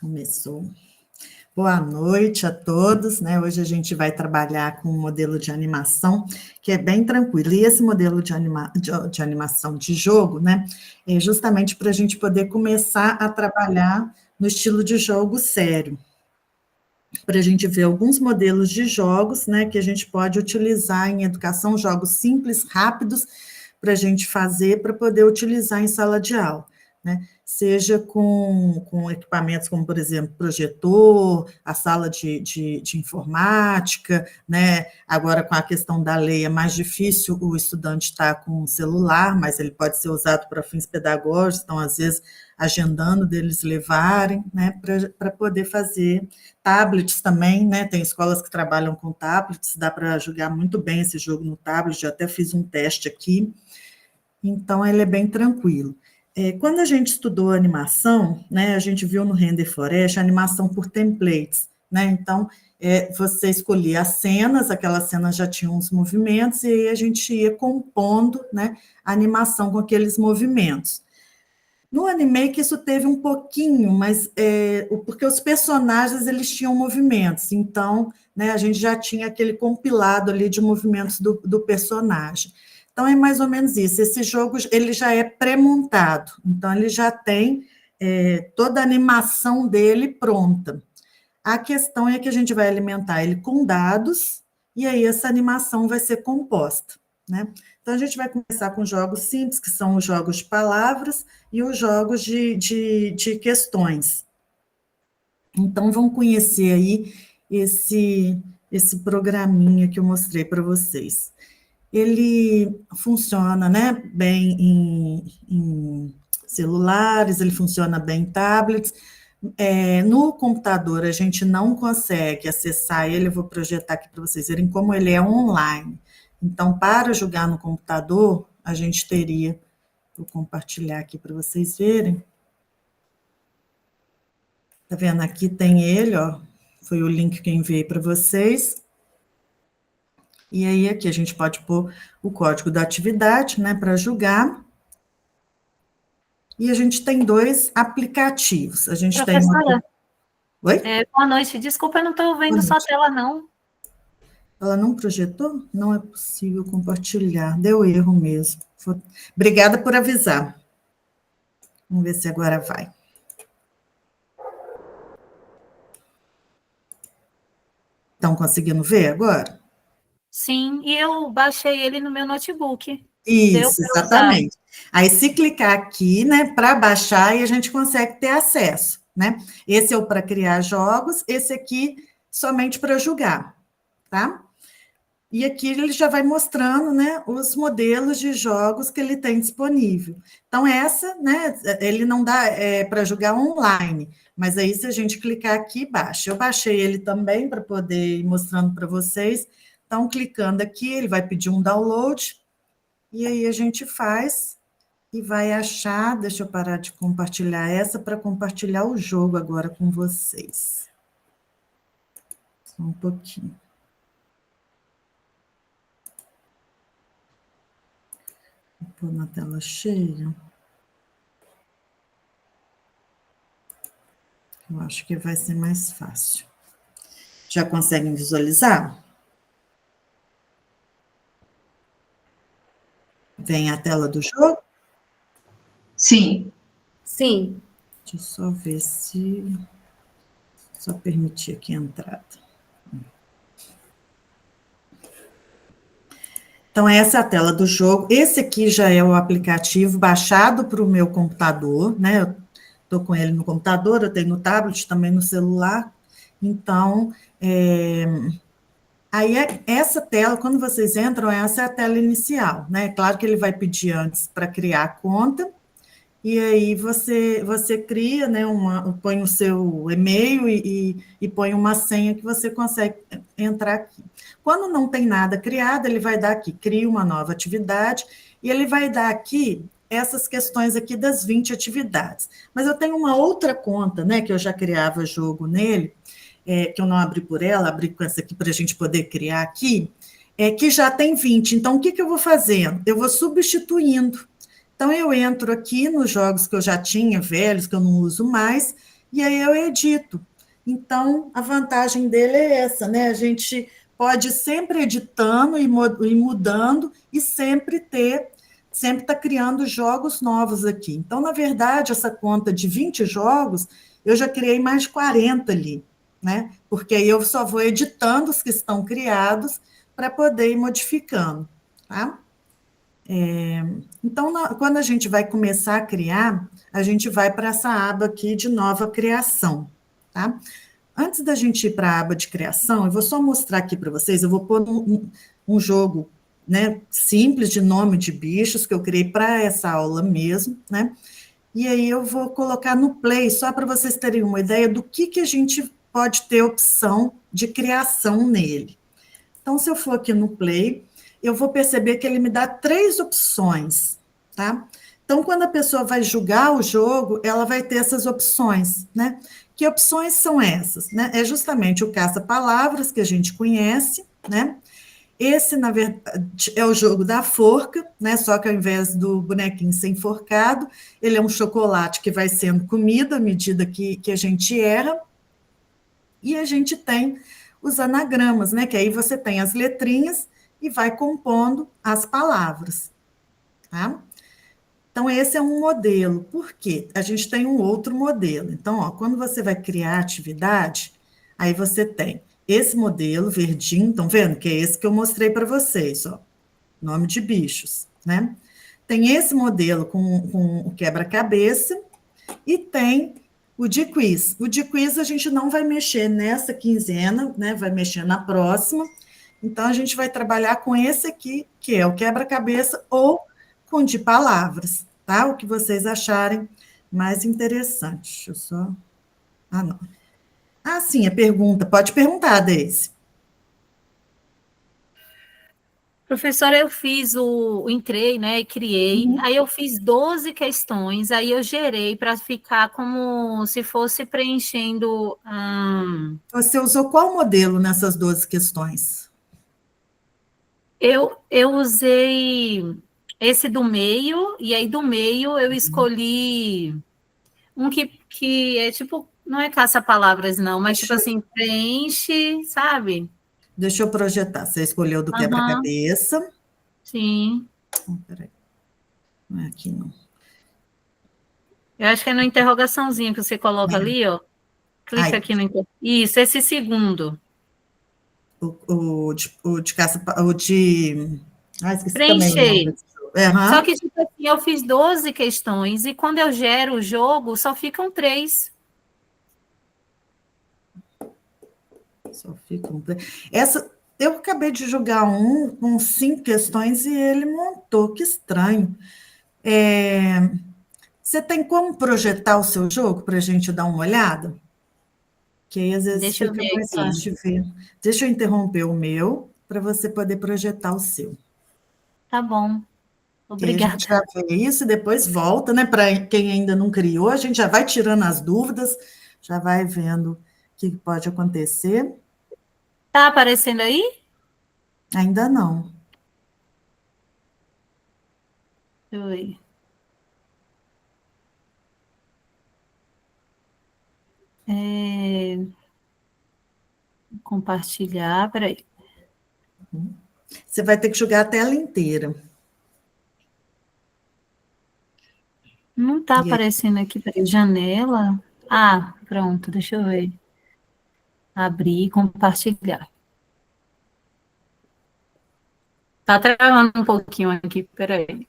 Começou. Boa noite a todos, né? Hoje a gente vai trabalhar com um modelo de animação que é bem tranquilo. E esse modelo de animação de jogo, né? É justamente para a gente poder começar a trabalhar no estilo de jogo sério. Para a gente ver alguns modelos de jogos, né? Que a gente pode utilizar em educação, jogos simples, rápidos, para a gente fazer, para poder utilizar em sala de aula, né? Seja com equipamentos como, por exemplo, projetor, a sala de informática, né? Agora, com a questão da lei, é mais difícil o estudante estar com um celular, mas ele pode ser usado para fins pedagógicos, então, às vezes, agendando deles levarem, né? Para poder fazer tablets também, né? Tem escolas que trabalham com tablets, dá para jogar muito bem esse jogo no tablet, já até fiz um teste aqui, então ele é bem tranquilo. Quando a gente estudou animação, né, a gente viu no Render Forest a animação por templates, né, então você escolhia as cenas, aquelas cenas já tinham os movimentos, e aí a gente ia compondo, né, a animação com aqueles movimentos. No Animake isso teve um pouquinho, mas porque os personagens eles tinham movimentos, então, né, a gente já tinha aquele compilado ali de movimentos do personagem. Então, é mais ou menos isso. Esse jogo ele já é pré-montado, então ele já tem toda a animação dele pronta. A questão é que a gente vai alimentar ele com dados, e aí essa animação vai ser composta, né? Então, a gente vai começar com jogos simples, que são os jogos de palavras e os jogos de questões. Então, vamos conhecer aí esse programinha que eu mostrei para vocês. Ele funciona, né, bem em celulares, ele funciona bem em tablets. No computador, a gente não consegue acessar ele, eu vou projetar aqui para vocês verem como ele é online. Então, para jogar no computador, a gente teria, vou compartilhar aqui para vocês verem. Tá vendo? Aqui tem ele, ó, foi o link que eu enviei para vocês. E aí, aqui a gente pode pôr o código da atividade, né, para julgar. E a gente tem dois aplicativos. A gente Professora, Oi? Boa noite. Desculpa, eu não estou vendo sua tela, não. Ela não projetou? Não é possível compartilhar. Deu erro mesmo. Obrigada por avisar. Vamos ver se agora vai. Estão conseguindo ver agora? Sim, e eu baixei ele no meu notebook. Isso, exatamente. Aí, se clicar aqui, né, para baixar, aí a gente consegue ter acesso, né? Esse é o para criar jogos, esse aqui somente para jogar, tá? E aqui ele já vai mostrando, né, os modelos de jogos que ele tem disponível. Então, essa, né, ele não dá para jogar online, mas aí, se a gente clicar aqui, baixa. Eu baixei ele também para poder ir mostrando para vocês. Então, clicando aqui, ele vai pedir um download, e aí a gente faz e vai achar. Deixa eu parar de compartilhar essa para compartilhar o jogo agora com vocês. Só um pouquinho. Vou pôr na tela cheia. Eu acho que vai ser mais fácil. Já conseguem visualizar? Vem a tela do jogo? Sim. Sim. Deixa eu só ver se... Só permitir aqui a entrada. Então, essa é a tela do jogo. Esse aqui já é o aplicativo baixado para o meu computador, né? Eu estou com ele no computador, eu tenho no tablet, também no celular. Então, aí essa tela, quando vocês entram, essa é a tela inicial, né? Claro que ele vai pedir antes para criar a conta, e aí você cria, né, põe o seu e-mail e põe uma senha que você consegue entrar aqui. Quando não tem nada criado, ele vai dar aqui, cria uma nova atividade, e ele vai dar aqui essas questões aqui das 20 atividades. Mas eu tenho uma outra conta, né, que eu já criava jogo nele, que eu não abri por ela, abri com essa aqui para a gente poder criar aqui, que já tem 20. Então, o que eu vou fazendo? Eu vou substituindo. Então, eu entro aqui nos jogos que eu já tinha, velhos, que eu não uso mais, e aí eu edito. Então, a vantagem dele é essa, né? A gente pode sempre editando e mudando e sempre estar criando jogos novos aqui. Então, na verdade, essa conta de 20 jogos, eu já criei mais de 40 ali, né? Porque aí eu só vou editando os que estão criados para poder ir modificando, tá? Então, quando a gente vai começar a criar, a gente vai para essa aba aqui de nova criação, tá? Antes da gente ir para a aba de criação, eu vou só mostrar aqui para vocês, eu vou pôr um jogo, né, simples de nome de bichos, que eu criei para essa aula mesmo, né? E aí eu vou colocar no play, só para vocês terem uma ideia do que a gente pode ter opção de criação nele. Então, se eu for aqui no play, eu vou perceber que ele me dá 3 opções, tá? Então, quando a pessoa vai julgar o jogo, ela vai ter essas opções, né? Que opções são essas, né? É justamente o caça-palavras, que a gente conhece, né? Esse, na verdade, é o jogo da forca, né? Só que ao invés do bonequinho ser enforcado, ele é um chocolate que vai sendo comido à medida que a gente erra. E a gente tem os anagramas, né? Que aí você tem as letrinhas e vai compondo as palavras, tá? Então, esse é um modelo. Por quê? A gente tem um outro modelo. Então, ó, quando você vai criar atividade, aí você tem esse modelo verdinho, estão vendo? Que é esse que eu mostrei para vocês, ó. Nome de bichos, né? Tem esse modelo com o quebra-cabeça e tem o de quiz. O de quiz a gente não vai mexer nessa quinzena, né? Vai mexer na próxima. Então, a gente vai trabalhar com esse aqui, que é o quebra-cabeça, ou com de palavras, tá? O que vocês acharem mais interessante. Deixa eu só... Ah, não. Ah, sim, a pergunta. Pode perguntar, Deise. Professora, eu fiz entrei, né, e criei, aí eu fiz 12 questões, aí eu gerei para ficar como se fosse preenchendo. Você usou qual modelo nessas 12 questões? Eu usei esse do meio, e aí do meio eu escolhi um que é tipo, não é caça-palavras, não, mas tipo assim, preenche, sabe? Deixa eu projetar. Você escolheu do Aham, quebra-cabeça. sim. Peraí. Não é aqui, não. Eu acho que é no interrogaçãozinho que você coloca ali, ó. Clica Aí, aqui no. Isso, esse segundo. o de caça... O de... Ah, esqueci também o nome Preencher. desse jogo. É, Só aham. que, tipo assim, eu fiz 12 questões e quando eu gero o jogo, só ficam 3. Só fica essa, eu acabei de jogar um com 5 questões e ele montou, que estranho. Você tem como projetar o seu jogo para a gente dar uma olhada? Que aí às vezes Deixa eu fica ver mais aqui. fácil de ver. Deixa eu interromper o meu para você poder projetar o seu. Tá bom. Que aí a gente Obrigada. já vê isso e depois volta, né? Para quem ainda não criou, a gente já vai tirando as dúvidas, já vai vendo o que pode acontecer. Tá aparecendo aí? Ainda não. Deixa eu ver. É, compartilhar, peraí. Você vai ter que jogar a tela inteira. Não tá E aí, aparecendo aqui, peraí. Janela. Ah, pronto, deixa eu ver. Abrir e compartilhar. Tá travando um pouquinho aqui, peraí.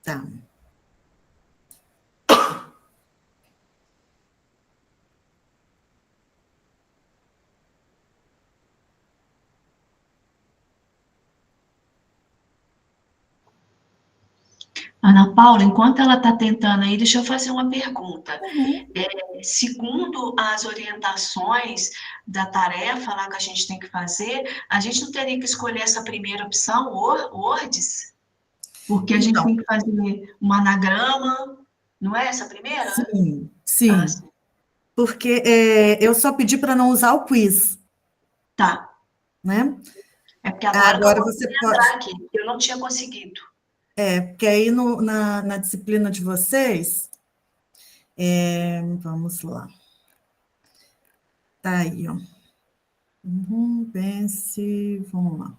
tá. Ana Paula, enquanto ela está tentando aí, deixa eu fazer uma pergunta. Segundo as orientações da tarefa lá que a gente tem que fazer, a gente não teria que escolher essa primeira opção, words? Porque a gente Então, tem que fazer um anagrama, não é essa a primeira? sim, Ah, sim. Porque eu só pedi para não usar o quiz, tá. né? É porque agora que eu Agora vou você entrar pode. aqui, porque eu não tinha conseguido. Porque aí na disciplina de vocês, vamos lá. Tá aí, ó. Pense, vamos lá.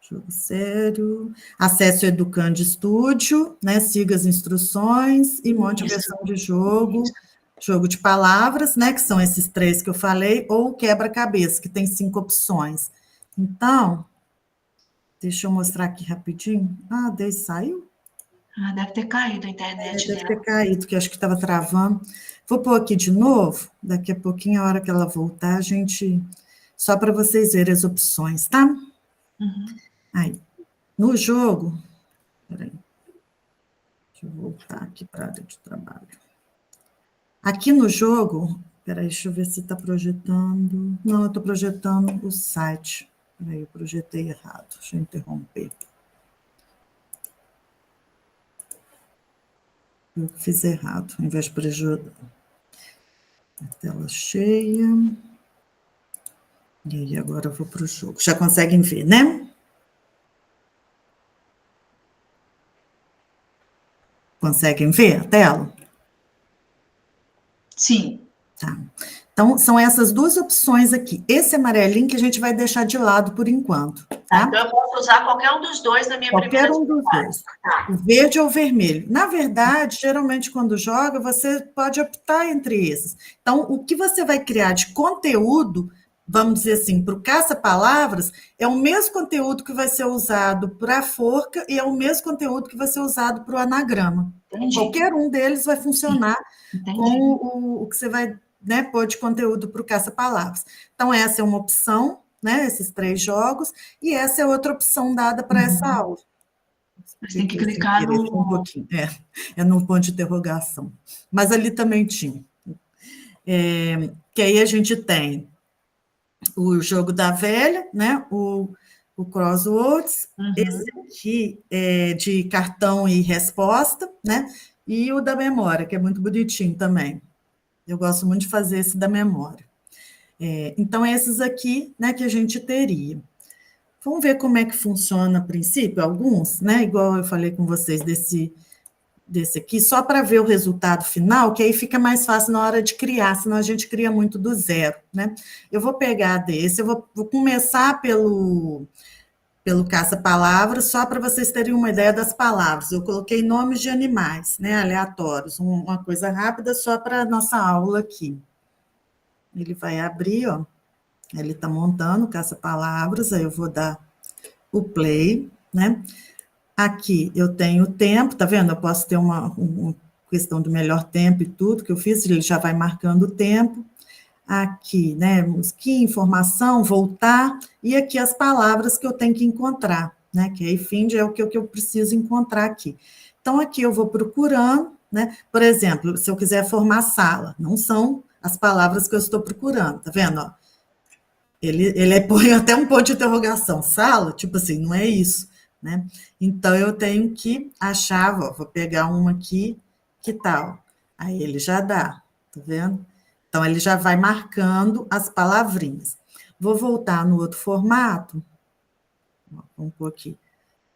Jogo sério. Acesse o Educand Studio, né? Siga as instruções e monte a versão de jogo. Jogo de palavras, né? Que são esses 3 que eu falei, ou quebra-cabeça, que tem 5 opções. Então, deixa eu mostrar aqui rapidinho. Daí saiu? Deve ter caído a internet Deve dela. ter caído, que acho que estava travando. Vou pôr aqui de novo. Daqui a pouquinho, a hora que ela voltar, a gente... Só para vocês verem as opções, tá? Uhum. Aí, no jogo... Peraí. Deixa eu voltar aqui para a área de trabalho. Aqui no jogo... Peraí, deixa eu ver se está projetando... Não, eu estou projetando o site. Peraí, eu projetei errado. Deixa eu interromper. Eu fiz errado, ao invés de projetar. A tela cheia... E aí, agora eu vou para o jogo. Já conseguem ver, né? Conseguem ver a tela? Sim. Tá. Então, são essas 2 opções aqui. Esse amarelinho que a gente vai deixar de lado por enquanto. Tá? Então, eu posso usar qualquer um dos 2 na minha primeira Qualquer um dos 2. Tá. O verde ou o vermelho. Na verdade, geralmente, quando joga, você pode optar entre esses. Então, o que você vai criar de conteúdo, vamos dizer assim, para o caça-palavras, é o mesmo conteúdo que vai ser usado para a forca e é o mesmo conteúdo que vai ser usado para o anagrama. Entendi. Qualquer um deles vai funcionar Entendi. com o que você vai, né, pôr de conteúdo para o caça-palavras. Então, essa é uma opção, né, esses 3 jogos, e essa é outra opção dada para essa aula. Você tem que clicar no... Um pouquinho. É no ponto de interrogação. Mas ali também tinha. Que aí a gente tem o jogo da velha, né, o Crosswords, esse aqui é de cartão e resposta, né, e o da memória, que é muito bonitinho também. Eu gosto muito de fazer esse da memória. Então, esses aqui, né, que a gente teria. Vamos ver como é que funciona a princípio, alguns, né, igual eu falei com vocês desse aqui, só para ver o resultado final, que aí fica mais fácil na hora de criar, senão a gente cria muito do zero, né? Eu vou pegar desse, eu vou começar pelo caça-palavras, só para vocês terem uma ideia das palavras. Eu coloquei nomes de animais, né, aleatórios, uma coisa rápida só para a nossa aula aqui. Ele vai abrir, ó, ele está montando caça-palavras, aí eu vou dar o play, né? Aqui eu tenho o tempo, tá vendo? Eu posso ter uma questão do melhor tempo e tudo que eu fiz, ele já vai marcando o tempo. Aqui, né? Música, informação, voltar, e aqui as palavras que eu tenho que encontrar, né? Que aí find é o que eu preciso encontrar aqui. Então, aqui eu vou procurando, né? Por exemplo, se eu quiser formar sala, não são as palavras que eu estou procurando, tá vendo? Ó, ele põe até um ponto de interrogação, sala, tipo assim, não é isso. Né? Então, eu tenho que achar, vou pegar uma aqui, que tal? Aí ele já dá, tá vendo? Então, ele já vai marcando as palavrinhas. Vou voltar no outro formato. Vamos pôr aqui.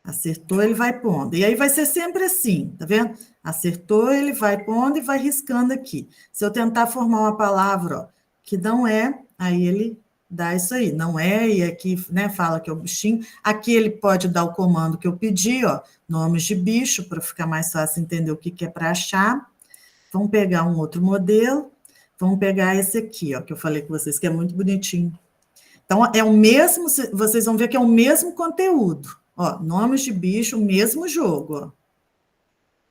Acertou, ele vai pondo. E aí vai ser sempre assim, tá vendo? Acertou, ele vai pondo e vai riscando aqui. Se eu tentar formar uma palavra, ó, que não é, aí ele dá isso aí, não é, e aqui, né, fala que é o bichinho. Aqui ele pode dar o comando que eu pedi, ó, nomes de bicho, para ficar mais fácil entender o que é para achar. Vamos pegar um outro modelo, vamos pegar esse aqui, ó, que eu falei com vocês, que é muito bonitinho. Então, é o mesmo, vocês vão ver que é o mesmo conteúdo. Ó, nomes de bicho, o mesmo jogo, ó.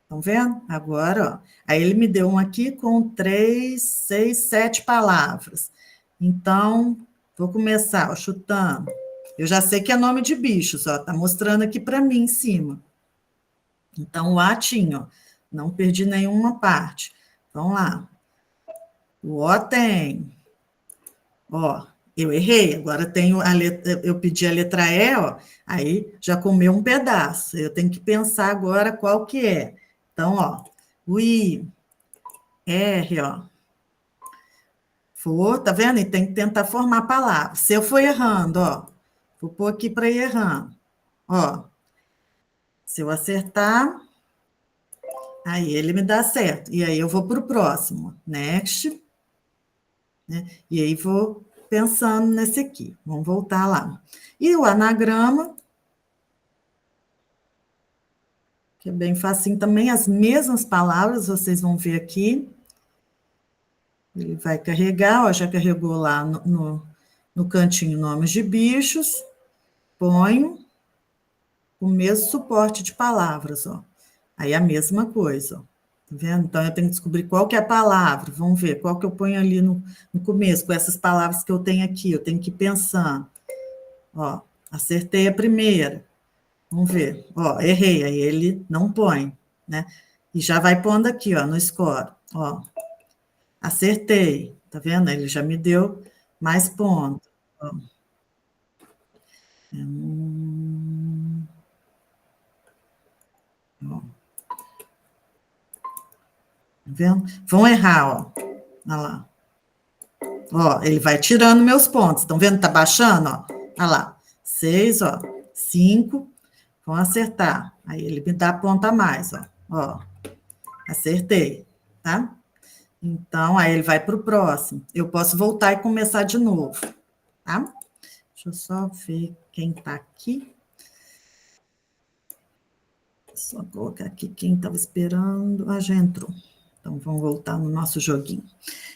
Estão vendo? Agora, ó. Aí ele me deu um aqui com 3, 6, 7 palavras. Então, vou começar, ó, chutando. Eu já sei que é nome de bichos, ó. Tá mostrando aqui para mim em cima. Então, o A tinha, ó. Não perdi nenhuma parte. Vamos lá. O O tem. Ó, eu errei, agora tenho a letra, eu pedi a letra E, ó, aí já comeu um pedaço. Eu tenho que pensar agora qual que é. Então, ó, o I, R, ó. Tá vendo? E tem que tentar formar a palavra. Se eu for errando, ó, vou pôr aqui para ir errando. Ó, Se eu acertar, aí ele me dá certo. E aí eu vou para o próximo. Next. Né? E aí vou pensando nesse aqui. Vamos voltar lá. E o anagrama, que é bem facinho também, as mesmas palavras, vocês vão ver aqui. Ele vai carregar, ó, já carregou lá no cantinho nomes de bichos. Ponho o mesmo suporte de palavras, ó. Aí a mesma coisa, ó. Tá vendo? Então, eu tenho que descobrir qual que é a palavra. Vamos ver qual que eu ponho ali no começo, com essas palavras que eu tenho aqui. Eu tenho que ir pensando. Ó, acertei a primeira. Vamos ver. Ó, errei. Aí ele não põe, né? E já vai pondo aqui, ó, no score. Ó, acertei. Tá vendo? Ele já me deu mais pontos. Ó. Ó. Tá vendo? Vão errar, ó. Olha lá. Ó, ele vai tirando meus pontos. Estão vendo? Tá baixando, ó. Olha lá. 6, ó. 5. Vão acertar. Aí ele me dá ponto a mais, ó. Ó. Acertei, tá? Então, aí ele vai para o próximo. Eu posso voltar e começar de novo, tá? Deixa eu só ver quem tá aqui. Só colocar aqui quem estava esperando. Ah, já entrou. Então, vamos voltar no nosso joguinho.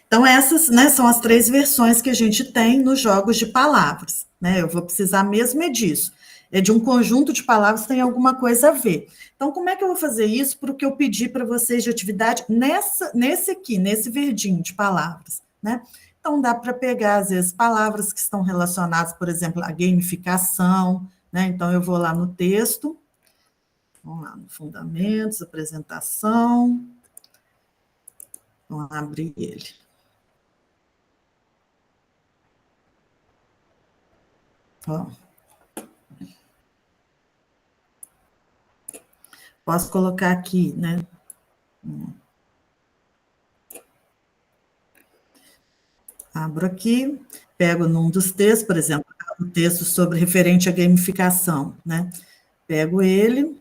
Então, essas, né, são as 3 versões que a gente tem nos jogos de palavras, né? Eu vou precisar mesmo é disso. É de um conjunto de palavras que tem alguma coisa a ver. Então, como é que eu vou fazer isso para o que eu pedi para vocês de atividade nesse aqui, nesse verdinho de palavras, né? Então, dá para pegar, às vezes, palavras que estão relacionadas, por exemplo, à gamificação, né? Então, eu vou lá no texto, vamos lá, no fundamentos, apresentação, vamos abrir ele. Ó. Posso colocar aqui, né? Abro aqui, pego num dos textos, por exemplo, o texto sobre referente à gamificação, né? Pego ele.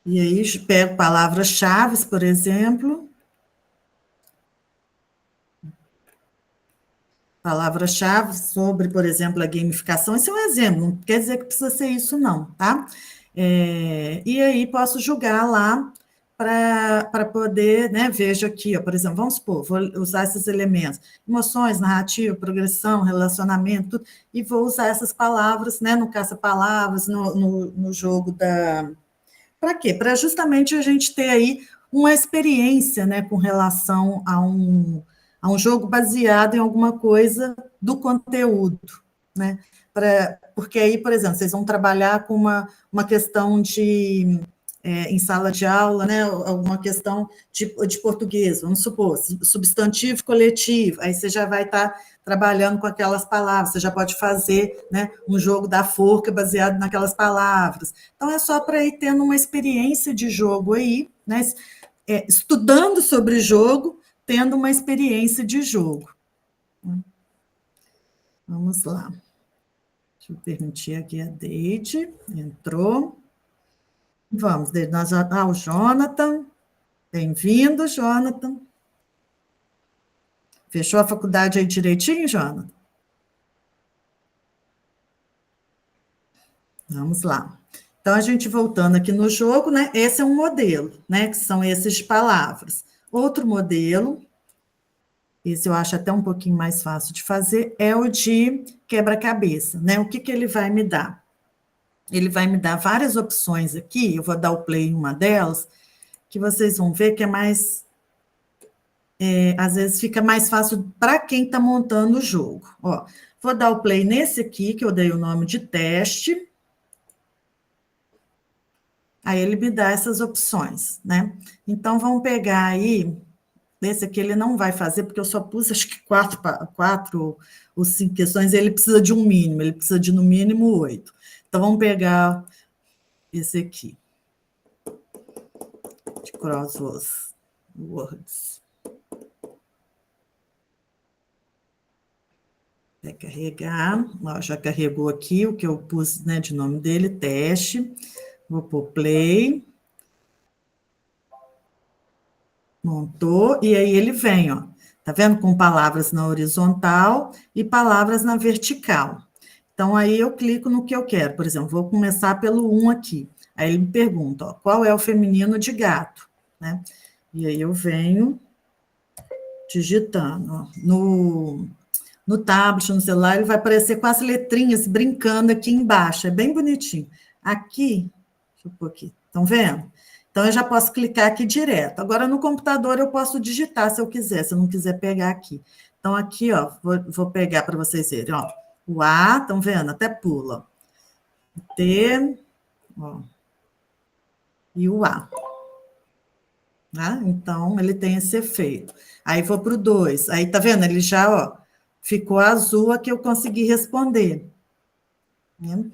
E aí pego palavras-chave, por exemplo. Palavras-chave sobre, por exemplo, a gamificação. Esse é um exemplo, não quer dizer que precisa ser isso, não, tá? E aí posso julgar lá para poder, né? Vejo aqui, ó, por exemplo, vamos supor, vou usar esses elementos: emoções, narrativa, progressão, relacionamento, tudo, e vou usar essas palavras, né? No caça-palavras, no jogo da. Para quê? Para justamente a gente ter aí uma experiência, né, com relação a um jogo baseado em alguma coisa do conteúdo, né? Porque aí, por exemplo, vocês vão trabalhar com uma questão de, em sala de aula, né, alguma questão de português, vamos supor, substantivo coletivo, aí você já vai estar trabalhando com aquelas palavras, você já pode fazer, né, um jogo da forca baseado naquelas palavras. Então, é só para ir tendo uma experiência de jogo aí, né, estudando sobre jogo, tendo uma experiência de jogo. Vamos lá. Deixa eu permitir aqui a Deide. Entrou. Vamos, nós já. Ah, o Jonathan. Bem-vindo, Jonathan. Fechou a faculdade aí direitinho, Jonathan? Vamos lá. Então, a gente voltando aqui no jogo, né? Esse é um modelo, né? Que são esses de palavras. Outro modelo, esse eu acho até um pouquinho mais fácil de fazer, é o de quebra-cabeça, né? O que que ele vai me dar? Ele vai me dar várias opções aqui, eu vou dar o play em uma delas, que vocês vão ver que é mais, às vezes fica mais fácil para quem está montando o jogo. Ó, vou dar o play nesse aqui, que eu dei o nome de teste. Aí ele me dá essas opções, né? Então, vamos pegar aí, esse aqui ele não vai fazer, porque eu só pus, acho que 4 ou 5 questões, ele precisa de um mínimo, ele precisa de no mínimo 8. Então, vamos pegar esse aqui, de crosswords. Vai carregar. Ó, já carregou aqui o que eu pus, né, de nome dele, teste. Vou pôr play. Montou, e aí ele vem, ó. Tá vendo? Com palavras na horizontal e palavras na vertical. Então, aí eu clico no que eu quero. Por exemplo, vou começar pelo 1 aqui. Aí ele me pergunta, ó, qual é o feminino de gato, né? E aí eu venho digitando, ó. No tablet, no celular, ele vai aparecer com as letrinhas brincando aqui embaixo. É bem bonitinho. Aqui, deixa eu pôr aqui. Estão vendo? Então, eu já posso clicar aqui direto. Agora, no computador, eu posso digitar se eu quiser, se eu não quiser pegar aqui. Então, aqui, ó, vou pegar para vocês verem, ó. O A, estão vendo? Até pula. O T, ó, e o A. Né? Então, ele tem esse efeito. Aí, vou para o 2. Aí, tá vendo? Ele já, ó, ficou azul aqui, eu consegui responder. Né?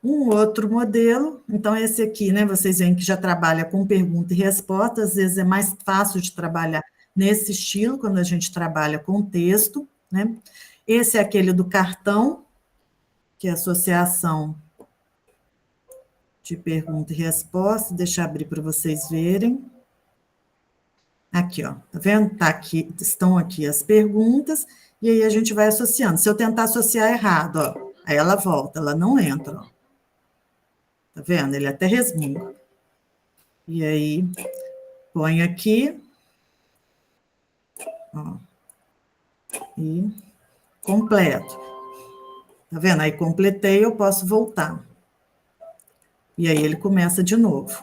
Um outro modelo, então esse aqui, né, vocês veem que já trabalha com pergunta e resposta, às vezes é mais fácil de trabalhar nesse estilo, quando a gente trabalha com texto, né? Esse é aquele do cartão, que é associação de pergunta e resposta, deixa eu abrir para vocês verem. Aqui, ó, tá vendo? Tá aqui, estão aqui as perguntas, e aí a gente vai associando. Se eu tentar associar errado, ó, aí ela volta, ela não entra, ó. Tá vendo? Ele até resmunga. E aí, põe aqui. Ó, e completo. Tá vendo? Aí, completei, eu posso voltar. E aí, ele começa de novo.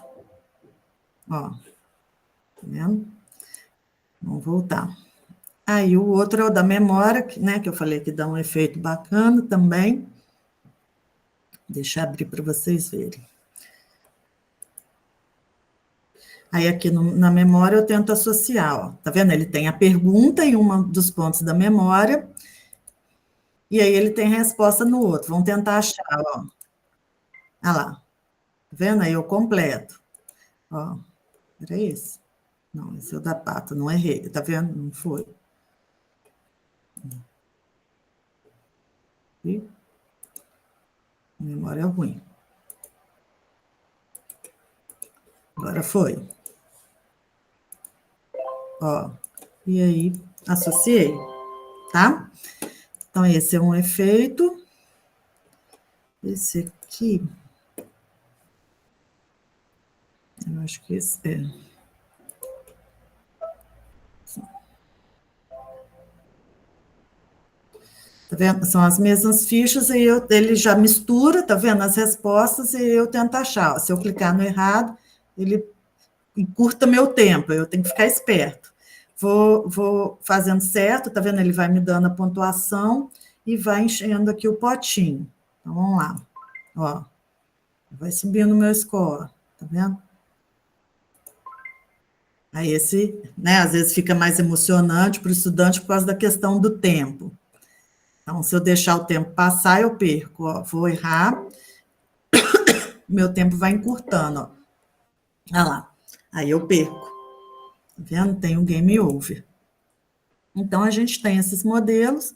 Ó, tá vendo? Vamos voltar. Aí, o outro é o da memória, né, que eu falei que dá um efeito bacana também. Deixa eu abrir para vocês verem. Aí, aqui na memória, eu tento associar, ó. Tá vendo? Ele tem a pergunta em um dos pontos da memória, e aí ele tem resposta no outro. Vamos tentar achar, ó. Ah lá. Tá vendo? Aí eu completo. Ó, era esse? Não, esse é o da pata, não errei. Tá vendo? Não foi. E memória ruim. Agora foi. Ó, e aí, associei, tá? Então, esse é um efeito. Esse aqui, eu acho que esse é. Tá vendo? São as mesmas fichas, e ele já mistura, tá vendo? As respostas, e eu tento achar. Ó, se eu clicar no errado, ele encurta meu tempo, eu tenho que ficar esperto. Vou fazendo certo, tá vendo? Ele vai me dando a pontuação e vai enchendo aqui o potinho. Então, vamos lá. Ó, vai subindo o meu score, tá vendo? Aí esse, né, às vezes fica mais emocionante para o estudante por causa da questão do tempo. Então, se eu deixar o tempo passar, eu perco. Ó, vou errar, meu tempo vai encurtando. Ó. Olha lá. Aí eu perco. Tá vendo? Tem um game over. Então, a gente tem esses modelos,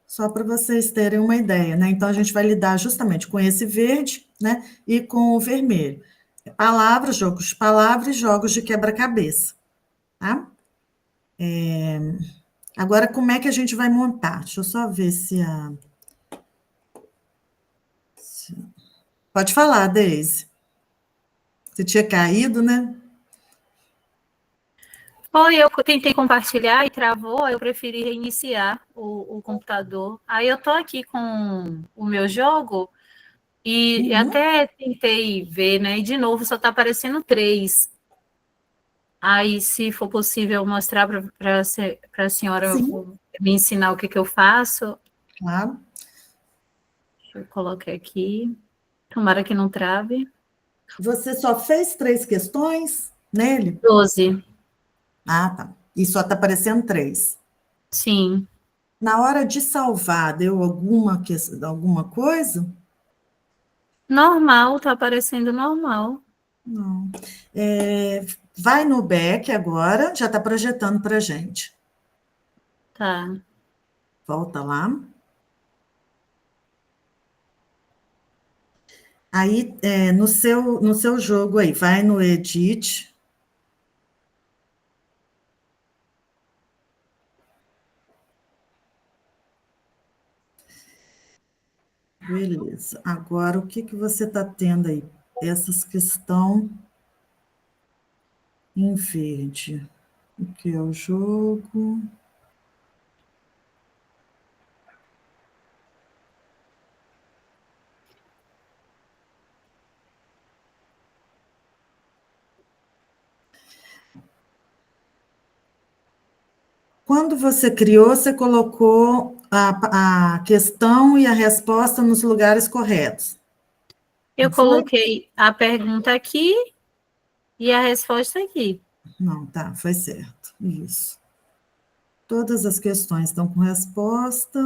só para vocês terem uma ideia, né? Então, a gente vai lidar justamente com esse verde, né? E com o vermelho. Palavras, jogos de palavras e jogos de quebra-cabeça, tá? Agora, como é que a gente vai montar? Deixa eu só ver se a... Pode falar, Deise. Você tinha caído, né? Foi, eu tentei compartilhar e travou, aí eu preferi reiniciar o computador. Aí eu tô aqui com o meu jogo e até tentei ver, né? E de novo só tá aparecendo 3. Aí, se for possível mostrar para a senhora me ensinar o que eu faço. Claro. Deixa eu colocar aqui. Tomara que não trave. Você só fez 3 questões nele? 12. Ah, tá. E só está aparecendo 3. Sim. Na hora de salvar, deu alguma coisa? Normal, tá aparecendo normal. Não. Vai no back agora, já está projetando para a gente. Tá. Volta lá. Aí, no seu jogo aí, vai no Edit. Beleza. Agora, o que você está tendo aí? Essas que estão em verde. O que é o jogo? Quando você criou, você colocou a questão e a resposta nos lugares corretos. Eu coloquei a pergunta aqui e a resposta aqui. Não, tá, foi certo. Isso. Todas as questões estão com resposta.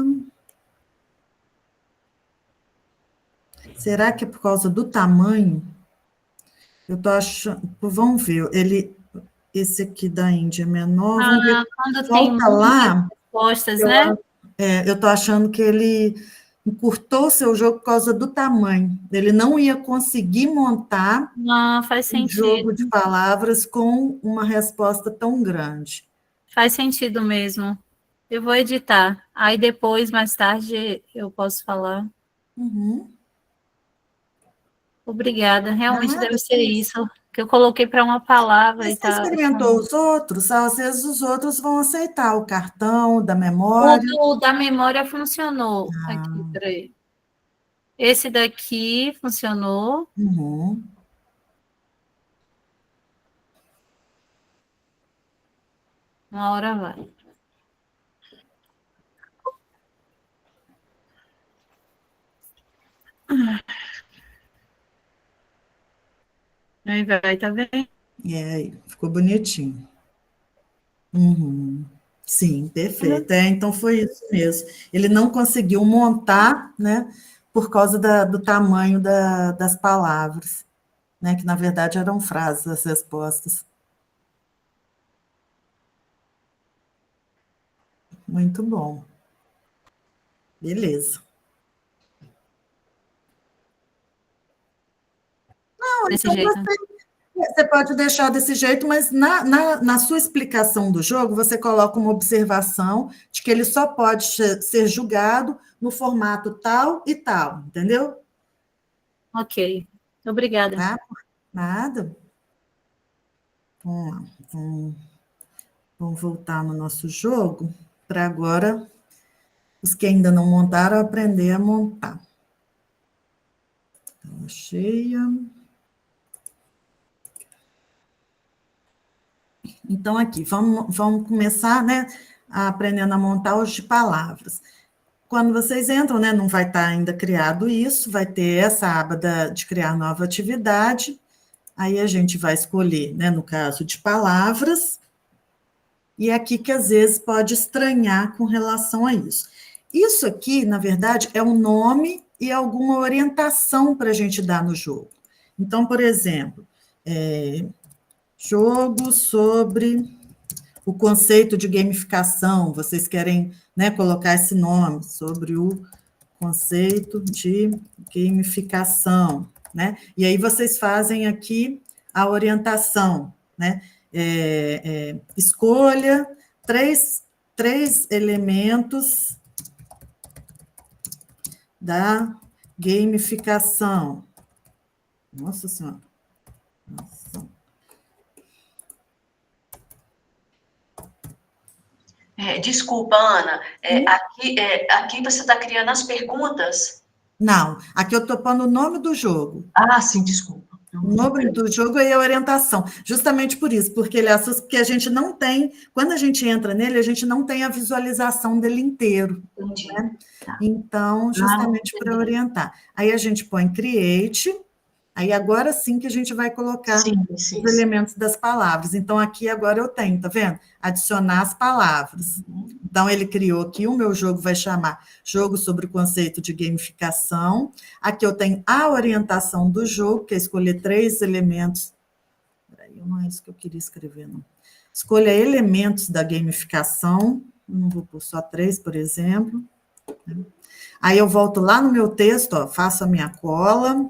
Será que é por causa do tamanho? Eu estou achando. Vamos ver, esse aqui da Índia é menor. Vamos ver. Quando tem Volta lá. respostas, né? Eu estou achando que ele encurtou o seu jogo por causa do tamanho. Ele não ia conseguir montar Faz um sentido. jogo de palavras com uma resposta tão grande. Faz sentido mesmo. Eu vou editar. Aí depois, mais tarde, eu posso falar. Uhum. Obrigada. Realmente deve ser isso. Que eu coloquei para uma palavra Mas e você tá. experimentou os outros? Às vezes os outros vão aceitar o cartão da memória. O da memória funcionou. Aqui, peraí. Esse daqui funcionou. Uhum. Uma hora vai. Aí vai, tá vendo? Ficou bonitinho. Uhum. Sim, perfeito. Então foi isso mesmo. Ele não conseguiu montar, né, por causa do tamanho das palavras, né, que na verdade eram frases as respostas. Muito bom. Beleza. Não, Desse então jeito. você pode deixar desse jeito, mas na sua explicação do jogo, você coloca uma observação de que ele só pode ser julgado no formato tal e tal, entendeu? Ok. Obrigada. Tá? Nada. Vamos lá. Vamos voltar no nosso jogo para agora os que ainda não montaram aprender a montar. Tela cheia. Então, aqui, vamos começar, né, aprendendo a montar os de palavras. Quando vocês entram, né, não vai estar ainda criado isso, vai ter essa aba de criar nova atividade, aí a gente vai escolher, né, no caso de palavras, e é aqui que às vezes pode estranhar com relação a isso. Isso aqui, na verdade, é um nome e alguma orientação para a gente dar no jogo. Então, por exemplo, jogo sobre o conceito de gamificação, vocês querem, né, colocar esse nome, sobre o conceito de gamificação, né? E aí vocês fazem aqui a orientação, né? Escolha três elementos da gamificação. Nossa Senhora. Nossa. Desculpa, Ana, aqui você está criando as perguntas? Não, aqui eu estou pondo o nome do jogo. Ah, sim, desculpa. O nome do jogo é a orientação, justamente por isso, porque ele assusta, porque a gente não tem, quando a gente entra nele, a gente não tem a visualização dele inteiro. Entendi. Né? Tá. Então, justamente para orientar. Aí a gente põe create, aí agora sim que a gente vai colocar os elementos das palavras. Então, aqui agora eu tenho, tá vendo? Adicionar as palavras. Então, ele criou aqui, o meu jogo vai chamar Jogo sobre o Conceito de Gamificação. Aqui eu tenho a orientação do jogo, que é escolher 3 elementos. Peraí, não é isso que eu queria escrever, não. Escolha elementos da gamificação. Não vou pôr só 3, por exemplo. Aí eu volto lá no meu texto, ó, faço a minha cola.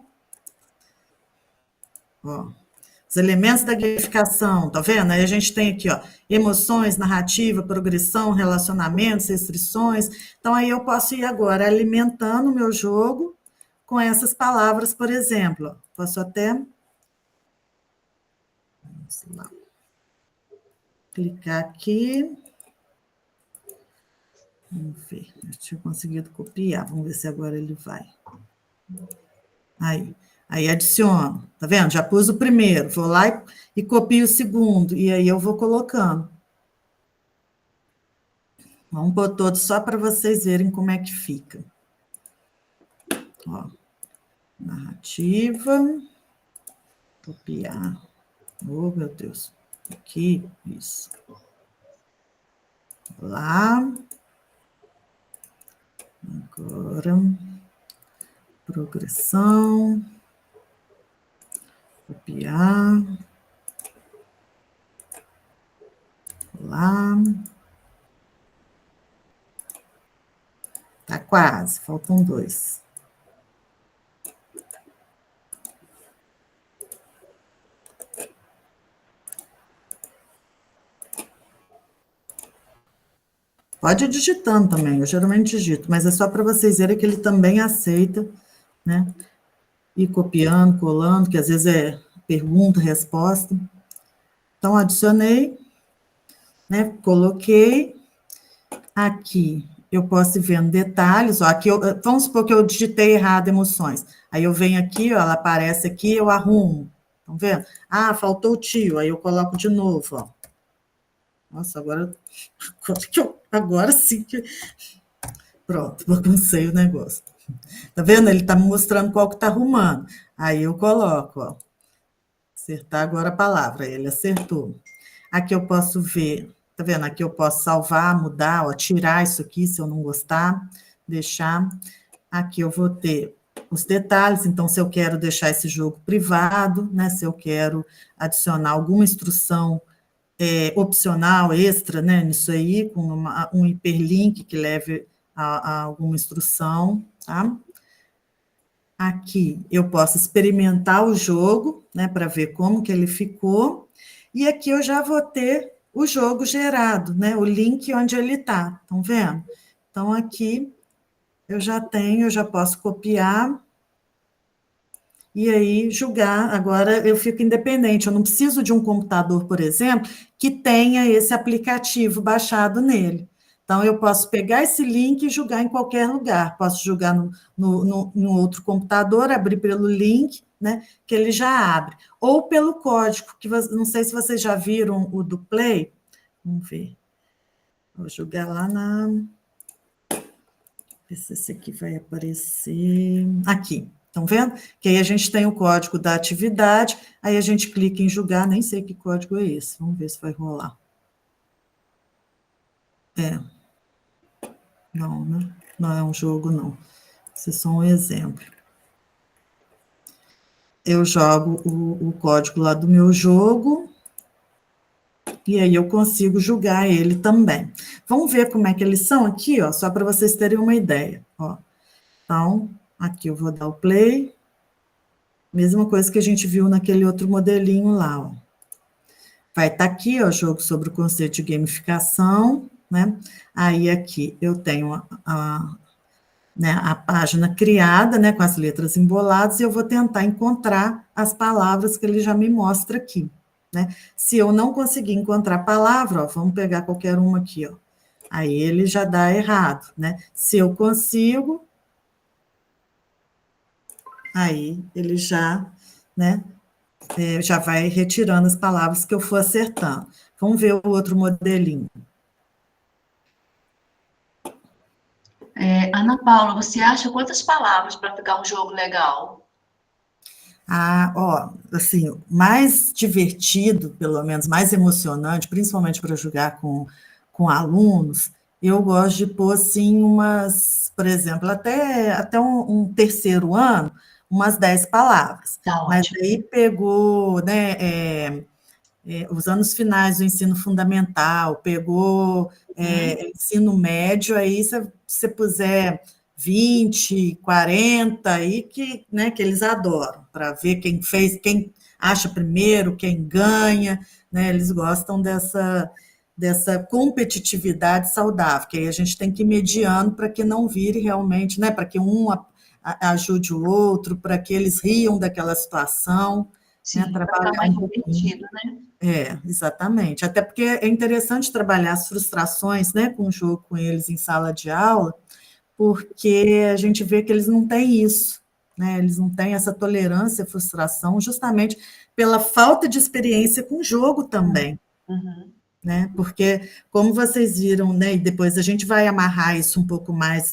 Ó, os elementos da gamificação, tá vendo? Aí a gente tem aqui, ó, emoções, narrativa, progressão, relacionamentos, restrições. Então, aí eu posso ir agora alimentando o meu jogo com essas palavras, por exemplo. Posso até... Vamos lá. Clicar aqui. Vamos ver. Eu tinha conseguido copiar. Vamos ver se agora ele vai. Aí adiciono. Tá vendo? Já pus o primeiro. Vou lá e copio o segundo. E aí eu vou colocando. Vamos pôr todos só para vocês verem como é que fica. Ó. Narrativa. Copiar. Oh, meu Deus. Aqui, isso. Lá. Agora. Progressão. Copiar. Lá. Tá quase, faltam 2. Pode ir digitando também, eu geralmente digito, mas é só para vocês verem que ele também aceita, né? Ir copiando, colando, que às vezes é pergunta, resposta. Então, adicionei, né? Coloquei. Aqui, eu posso ir vendo detalhes. Ó, aqui vamos supor que eu digitei errado emoções. Aí eu venho aqui, ó, ela aparece aqui, eu arrumo. Estão vendo? Ah, faltou o tio. Aí eu coloco de novo, ó. Nossa, agora sim que... Pronto, baguncei o negócio. Tá vendo? Ele tá me mostrando qual que tá arrumando. Aí eu coloco, ó. Acertar agora a palavra. Ele acertou. Aqui eu posso ver, tá vendo? Aqui eu posso salvar, mudar, ó, tirar isso aqui se eu não gostar, deixar. Aqui eu vou ter os detalhes, então se eu quero deixar esse jogo privado, né? Se eu quero adicionar alguma instrução opcional, extra, né, nisso aí, com um hiperlink que leve a alguma instrução, tá? Aqui eu posso experimentar o jogo, né, para ver como que ele ficou, e aqui eu já vou ter o jogo gerado, né, o link onde ele está, estão vendo? Então, aqui eu já tenho, eu já posso copiar, e aí julgar, agora eu fico independente, eu não preciso de um computador, por exemplo, que tenha esse aplicativo baixado nele. Então, eu posso pegar esse link e julgar em qualquer lugar, posso julgar no outro computador, abrir pelo link, né, que ele já abre, ou pelo código, que não sei se vocês já viram o do Play, vamos ver, vou julgar lá na... Ver se esse aqui vai aparecer, aqui. Estão vendo? Que aí a gente tem o código da atividade, aí a gente clica em julgar, nem sei que código é esse, vamos ver se vai rolar. Não, né? Não é um jogo, não. Isso é só um exemplo. Eu jogo o código lá do meu jogo, e aí eu consigo julgar ele também. Vamos ver como é que eles são aqui, ó, só para vocês terem uma ideia. Ó. Então, aqui eu vou dar o play. Mesma coisa que a gente viu naquele outro modelinho lá, ó. Vai estar aqui, ó, jogo sobre o conceito de gamificação, né? Aí aqui eu tenho né, a página criada, né, com as letras emboladas, e eu vou tentar encontrar as palavras que ele já me mostra aqui, né? Se eu não conseguir encontrar a palavra, ó, vamos pegar qualquer uma aqui, ó. Aí ele já dá errado, né? Se eu consigo, aí ele já, né, já vai retirando as palavras que eu for acertando. Vamos ver o outro modelinho. Ana Paula, você acha quantas palavras para ficar um jogo legal? Ó, assim, mais divertido, pelo menos, mais emocionante, principalmente para jogar com alunos, eu gosto de pôr, assim, por exemplo, até um terceiro ano, umas 10 palavras. Tá Mas ótimo. aí pegou, né, os anos finais do ensino fundamental, pegou ensino médio, aí se você puser 20, 40 aí que, né, que eles adoram, para ver quem fez, quem acha primeiro, quem ganha, né? Eles gostam dessa competitividade saudável, que aí a gente tem que ir mediando para que não vire realmente, né? Para que um ajude o outro, para que eles riam daquela situação, né? Sim, para ficar Trabalhar mais um pouquinho. divertido, né? Exatamente. Até porque é interessante trabalhar as frustrações, né, com o jogo com eles em sala de aula, porque a gente vê que eles não têm isso, né? Eles não têm essa tolerância à frustração, justamente pela falta de experiência com o jogo também. Uhum. Né? Porque, como vocês viram, né, e depois a gente vai amarrar isso um pouco mais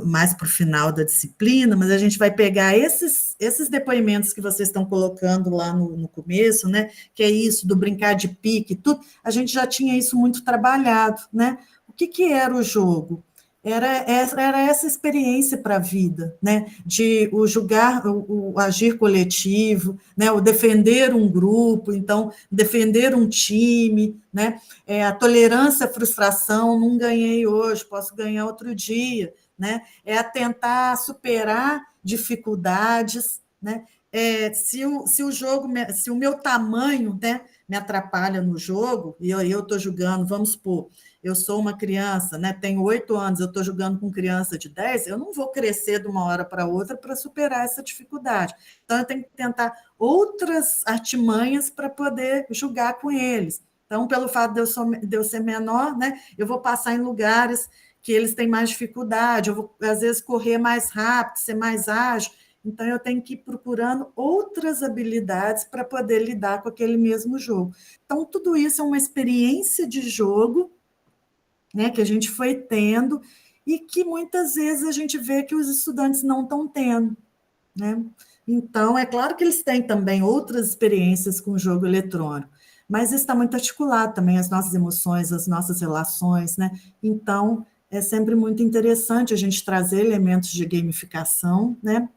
mais para o final da disciplina, mas a gente vai pegar esses depoimentos que vocês estão colocando lá no começo, né, que é isso do brincar de pique, tudo, a gente já tinha isso muito trabalhado, né? O que era o jogo? Era essa experiência para a vida, né? De o julgar, o agir coletivo, né? O defender um grupo, então, defender um time, né? A tolerância à frustração, não ganhei hoje, posso ganhar outro dia, né? É a tentar superar dificuldades, né? Se o jogo, se o meu tamanho, né, me atrapalha no jogo, e eu estou jogando, vamos supor, eu sou uma criança, né, tenho 8 anos, eu estou jogando com criança de 10, eu não vou crescer de uma hora para outra para superar essa dificuldade. Então, eu tenho que tentar outras artimanhas para poder jogar com eles. Então, pelo fato de eu ser menor, né, eu vou passar em lugares que eles têm mais dificuldade, eu vou, às vezes, correr mais rápido, ser mais ágil, então eu tenho que ir procurando outras habilidades para poder lidar com aquele mesmo jogo. Então, tudo isso é uma experiência de jogo, né, que a gente foi tendo e que muitas vezes a gente vê que os estudantes não estão tendo, né? Então, é claro que eles têm também outras experiências com o jogo eletrônico, mas isso está muito articulado também, as nossas emoções, as nossas relações, né? Então, é sempre muito interessante a gente trazer elementos de gamificação, né?